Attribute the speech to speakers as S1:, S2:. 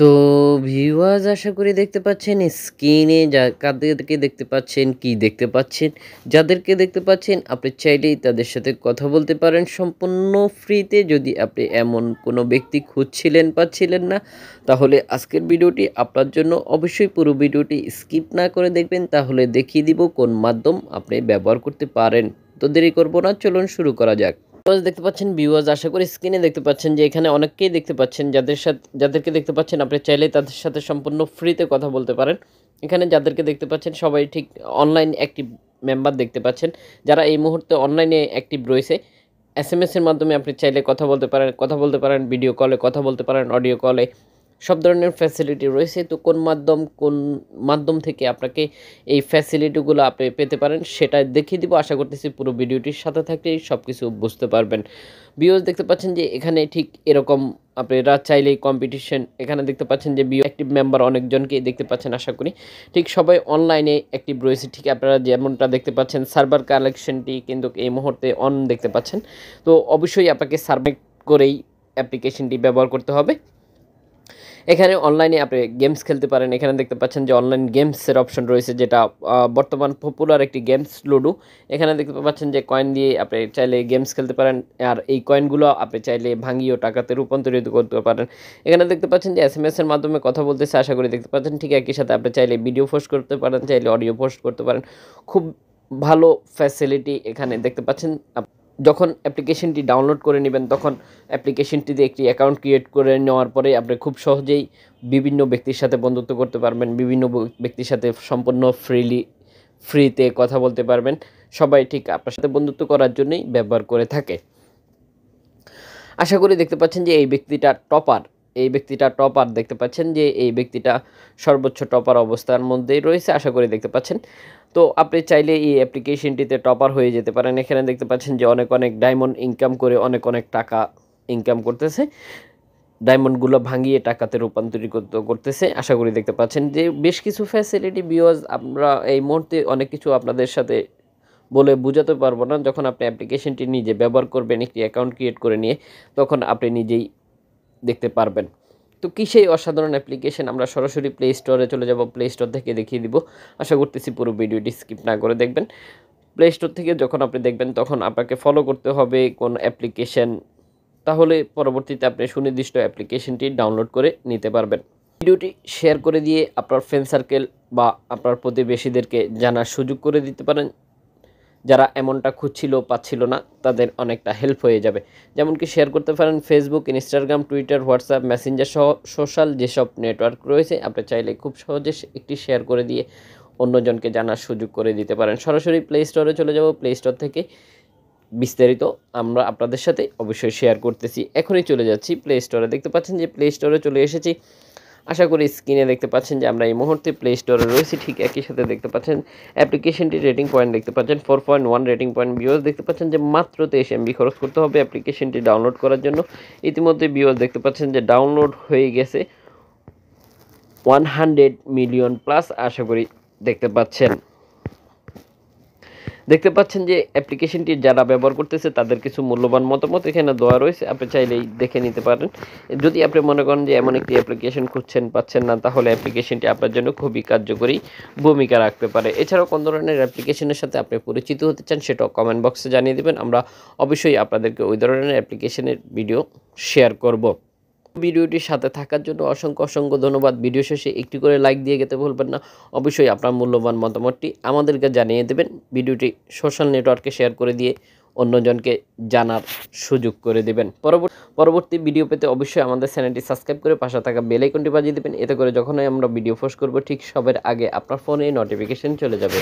S1: তো ভিউয়ার্স আশা করি দেখতে পাচ্ছেন স্ক্রিনে কাদেরকে দেখতে পাচ্ছেন, কি দেখতে পাচ্ছেন, যাদেরকে দেখতে পাচ্ছেন আপনি চাইলেই তাদের সাথে কথা বলতে পারেন সম্পূর্ণ ফ্রিতে। যদি আপনি এমন কোনো ব্যক্তি খুঁজছিলেন, পাচ্ছিলেন না, তাহলে আজকের ভিডিওটি আপনার জন্য। অবশ্যই পুরো ভিডিওটি স্কিপ না করে দেখবেন, তাহলে দেখিয়ে দিব কোন মাধ্যম আপনি ব্যবহার করতে পারেন। তো দেরি করব না, চলুন শুরু করা যাক। দেখতে পাচ্ছেন ভিউয়ার্স, আশা করি স্ক্রিনে দেখতে পাচ্ছেন যে এখানে অনেককেই দেখতে পাচ্ছেন, যাদেরকে দেখতে পাচ্ছেন আপনি চাইলে তাদের সাথে সম্পূর্ণ ফ্রিতে কথা বলতে পারেন। এখানে যাদেরকে দেখতে পাচ্ছেন সবাই ঠিক অনলাইন অ্যাক্টিভ মেম্বার দেখতে পাচ্ছেন, যারা এই মুহূর্তে অনলাইনে অ্যাক্টিভ রয়েছে। এসএমএস এর মাধ্যমে আপনি চাইলে কথা বলতে পারেন ভিডিও কলে কথা বলতে পারেন, অডিও কলে, সব ধরনের ফ্যাসিলিটি রয়েছে। তো কোন মাধ্যম থেকে আপনাকে এই ফ্যাসিলিটিগুলো আপনি পেতে পারেন সেটা দেখিয়ে দিব। আশা করতেছি পুরো ভিডিওটির সাথে থাকলেই সব কিছু বুঝতে পারবেন। ভিউয়ার্স দেখতে পাচ্ছেন যে এখানে ঠিক এরকম আপনারা চাইলেই কম্পিটিশন, এখানে দেখতে পাচ্ছেন যে ভিউ অ্যাক্টিভ মেম্বার অনেকজনকেই দেখতে পাচ্ছেন। আশা করি ঠিক সবাই অনলাইনে অ্যাক্টিভ রয়েছে। ঠিক আপনারা যেমনটা দেখতে পাচ্ছেন সার্ভার কালেকশনটি কিন্তু এই মুহূর্তে অন দেখতে পাচ্ছেন। তো অবশ্যই আপনাকে সার্ভার করেই অ্যাপ্লিকেশনটি ব্যবহার করতে হবে। এখানে অনলাইনে আপনি গেমস খেলতে পারেন। এখানে দেখতে পাচ্ছেন যে অনলাইন গেমসের অপশন রয়েছে, যেটা বর্তমান পপুলার একটি গেমস লুডো। এখানে দেখতে পাচ্ছেন যে কয়েন দিয়ে আপনি চাইলে গেমস খেলতে পারেন, আর এই কয়েনগুলো আপনি চাইলে ভাঙিয়েও টাকাতে রূপান্তরিত করতে পারেন। এখানে দেখতে পাচ্ছেন যে এসএমএস এর মাধ্যমে কথা বলতেছে, আশা করি দেখতে পাচ্ছেন। ঠিক একই সাথে আপনি চাইলে ভিডিও পোস্ট করতে পারেন, চাইলে অডিও পোস্ট করতে পারেন। খুব ভালো ফ্যাসিলিটি এখানে দেখতে পাচ্ছেন। যখন অ্যাপ্লিকেশনটি ডাউনলোড করে নেবেন, তখন অ্যাপ্লিকেশনটিতে একটি অ্যাকাউন্ট ক্রিয়েট করে নেওয়ার পরে আপনি খুব সহজেই বিভিন্ন ব্যক্তির সাথে বন্ধুত্ব করতে পারবেন, বিভিন্ন ব্যক্তির সাথে সম্পূর্ণ ফ্রিতে কথা বলতে পারবেন। সবাই ঠিক আপনার সাথে বন্ধুত্ব করার জন্যই ব্যবহার করে থাকে। আশা করি দেখতে পাচ্ছেন যে এই ব্যক্তিটা টপার দেখতে পাচ্ছেন যে এই ব্যক্তিটা সর্বোচ্চ টপার অবস্থার মধ্যেই রয়েছে। আশা করি দেখতে পাচ্ছেন। তো আপনি চাইলে এই অ্যাপ্লিকেশনটিতে টপার হয়ে যেতে পারেন। এখানে দেখতে পাচ্ছেন যে অনেক ডায়মন্ড ইনকাম করে অনেক টাকা ইনকাম করতেছে, ডায়মন্ডগুলো ভাঙিয়ে টাকাতে রূপান্তরিত করতেছে। আশা করি দেখতে পাচ্ছেন যে বেশ কিছু ফ্যাসিলিটি ভিউয়ার্স, আমরা এই মুহূর্তে অনেক কিছু আপনাদের সাথে বলে বোঝাতে পারবো না। যখন আপনি অ্যাপ্লিকেশনটি নিজে ব্যবহার করবেন একটি অ্যাকাউন্ট ক্রিয়েট করে নিয়ে, তখন আপনি নিজেই দেখতে পারবেন। তো কি সেই অসাধারণ অ্যাপ্লিকেশন, আমরা সরাসরি প্লে স্টোরে চলে যাব, প্লে স্টোর থেকে দেখিয়ে দিব। আশা করতেছি পুরো ভিডিওটি স্কিপ না করে দেখবেন। প্লে স্টোর থেকে যখন আপনি দেখবেন, তখন আপনাকে ফলো করতে হবে কোন অ্যাপ্লিকেশন, তাহলে পরবর্তীতে আপনি সুনির্দিষ্ট অ্যাপ্লিকেশনটি ডাউনলোড করে নিতে পারবেন। ভিডিওটি শেয়ার করে দিয়ে আপনার ফ্রেন্ড সার্কেল বা আপনার প্রতিবেশীদেরকে জানার সুযোগ করে দিতে পারেন, যারা এমনটা খুঁজছিল পাচ্ছিল না, তাদের অনেকটা হেল্প হয়ে যাবে। যেমন কি শেয়ার করতে পারেন Facebook, Instagram, Twitter, WhatsApp, Messenger সহ সোশ্যাল যেসব নেটওয়ার্ক রয়েছে, আপনি চাইলে খুব সহজে একটি শেয়ার করে দিয়ে অন্যজনকে জানার সুযোগ করে দিতে পারেন। সরাসরি প্লে স্টোরে চলে যাব, প্লে স্টোর থেকে বিস্তারিত আমরা আপনাদের সাথে অবশ্যই শেয়ার করতেছি। এখনই চলে যাচ্ছি প্লে স্টোরে। দেখতে পাচ্ছেন যে প্লে স্টোরে চলে এসেছি। আশা করি স্ক্রিনে দেখতে পাচ্ছেন যে আমরা এই মুহূর্তে প্লে স্টোরে রয়েছি। ঠিক একই সাথে দেখতে পাচ্ছেন অ্যাপ্লিকেশনটির রেটিং পয়েন্ট দেখতে পাচ্ছেন 4.1 রেটিং পয়েন্ট। ভিউয়ার্স দেখতে পাচ্ছেন যে মাত্র 23 MB খরচ করতে হবে অ্যাপ্লিকেশনটি ডাউনলোড করার জন্য। ইতিমধ্যে ভিউয়ার্স দেখতে পাচ্ছেন যে ডাউনলোড হয়ে গেছে 100 মিলিয়ন প্লাস। আশা করি দেখতে পাচ্ছেন যে অ্যাপ্লিকেশনটি যারা ব্যবহার করতেছে তাদের কিছু মূল্যবান মতামত এখানে দেওয়া রয়েছে, আপনি চাইলেই দেখে নিতে পারেন। যদি আপনি মনে করেন যে এমন একটি অ্যাপ্লিকেশন খুঁজছেন, পাচ্ছেন না, তাহলে অ্যাপ্লিকেশনটি আপনার জন্য খুবই কার্যকরী ভূমিকা রাখতে পারে। এছাড়াও কোন ধরনের অ্যাপ্লিকেশনের সাথে আপনি পরিচিত হতে চান, সেটাও কমেন্ট বক্সে জানিয়ে দেবেন। আমরা অবশ্যই আপনাদেরকে ওই ধরনের অ্যাপ্লিকেশনের ভিডিও শেয়ার করব। ভিডিওটির সাথে থাকার জন্য অসংখ্য ধন্যবাদ। ভিডিও শেষে একটি করে লাইক দিয়ে যেতে ভুলবেন না। অবশ্যই আপনার মূল্যবান মতামতটি আমাদেরকে জানিয়ে দেবেন। ভিডিওটি সোশ্যাল নেটওয়ার্কে শেয়ার করে দিয়ে অন্যজনকে জানার সুযোগ করে দেবেন। পরবর্তী ভিডিও পেতে অবশ্যই আমাদের চ্যানেলটি সাবস্ক্রাইব করে পাশে থাকা বেল আইকনটি বাজিয়ে দেবেন। এতে করে যখনই আমরা ভিডিও পোস্ট করব, ঠিক সবার আগে আপনার ফোনে নোটিফিকেশন চলে যাবে।